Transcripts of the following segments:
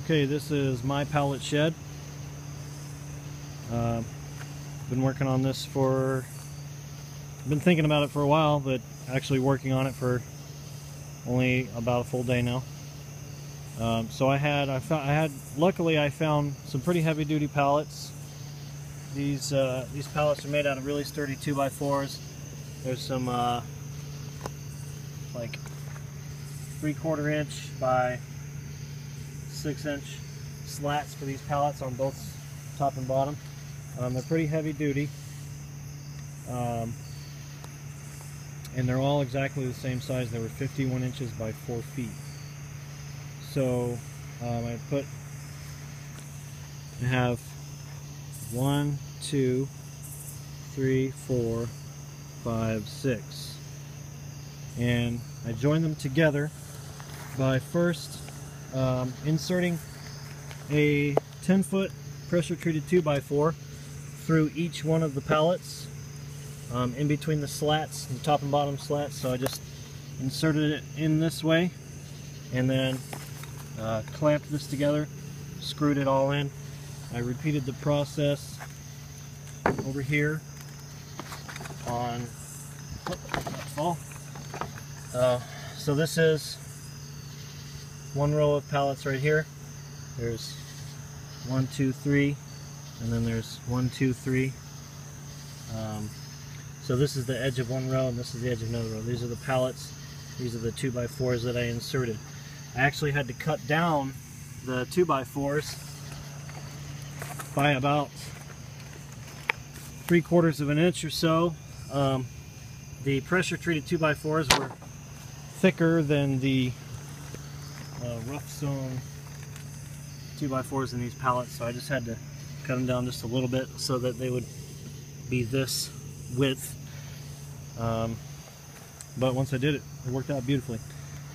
Okay, this is my pallet shed. Been working on this been thinking about it for a while, but actually working on it for only about a full day now. Luckily I found some pretty heavy duty pallets. These pallets are made out of really sturdy 2x4s. There's some like 3/4 inch by 6 inch slats for these pallets on both top and bottom. They're pretty heavy duty, and they're all exactly the same size. They were 51 inches by 4 feet. So I have 1, 2, 3, 4, 5, 6, and I joined them together by first inserting a 10-foot pressure treated 2x4 through each one of the pallets, in between the slats, the top and bottom slats. So I just inserted it in this way and then clamped this together, screwed it all in. I repeated the process over here on so this is one row of pallets right here. There's 1, 2, 3, and then there's 1, 2, 3. So this is the edge of one row and this is the edge of another row. These are the pallets. These are the 2x4s that I inserted. I actually had to cut down the 2x4s by about 3/4 of an inch or so. The pressure treated 2x4s were thicker than the rough sewn 2x4s in these pallets, so I just had to cut them down just a little bit so that they would be this width. But once I did it, it worked out beautifully.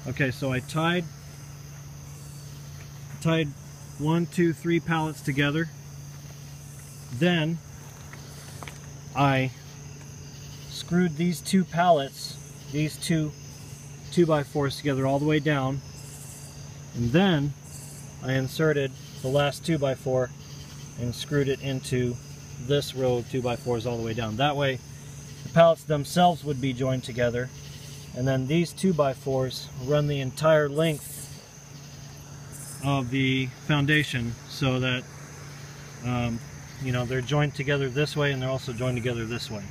Okay, so I tied 1, 2, 3 pallets together. Then I screwed these two pallets, these two 2x4s together all the way down, and then I inserted the last 2x4 and screwed it into this row of 2x4s all the way down. That way the pallets themselves would be joined together, and then these 2x4s run the entire length of the foundation so that you know, they're joined together this way and they're also joined together this way.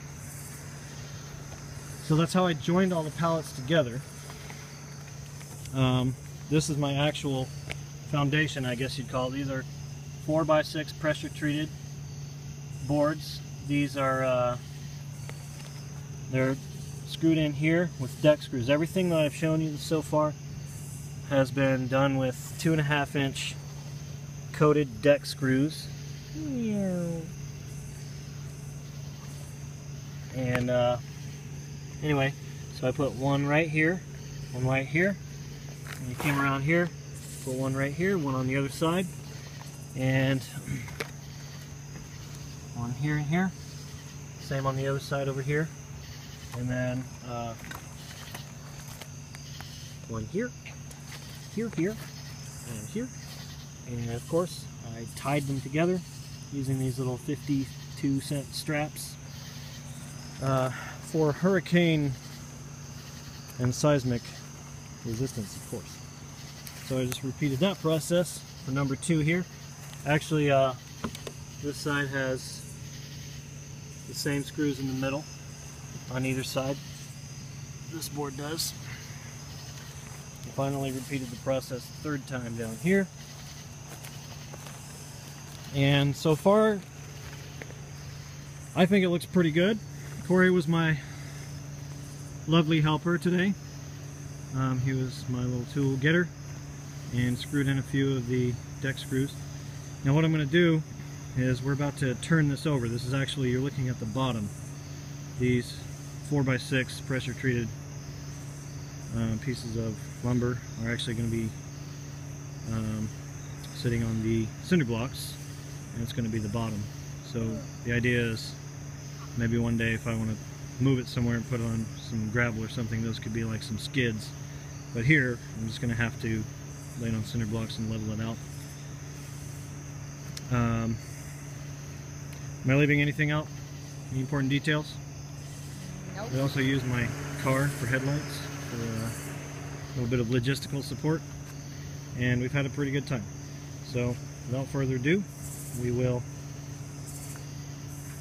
So that's how I joined all the pallets together. This is my actual foundation, I guess you'd call it. These are 4x6 pressure treated boards. These are they're screwed in here with deck screws. Everything that I've shown you so far has been done with 2.5 inch coated deck screws. And anyway, so I put one right here, one right here, and you came around here, put one right here, one on the other side, and one here and here, same on the other side over here, and then one here, here, and here, and of course I tied them together using these little 52-cent straps for hurricane and seismic resistance, of course. So I just repeated that process for number 2 here. Actually, this side has the same screws in the middle on either side. This board does. I finally repeated the process the 3rd time down here. And so far, I think it looks pretty good. Corey was my lovely helper today. He was my little tool getter and screwed in a few of the deck screws. Now what I'm going to do is we're about to turn this over. This is actually, you're looking at the bottom. These 4x6 pressure treated pieces of lumber are actually going to be sitting on the cinder blocks, and it's going to be the bottom. So the idea is maybe one day if I want to move it somewhere and put it on some gravel or something, those could be like some skids. But here I'm just going to have to lay it on cinder blocks and level it out. Am I leaving anything out? Any important details? Nope. We also use my car for headlights for a little bit of logistical support, and we've had a pretty good time. So without further ado, we will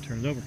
turn it over.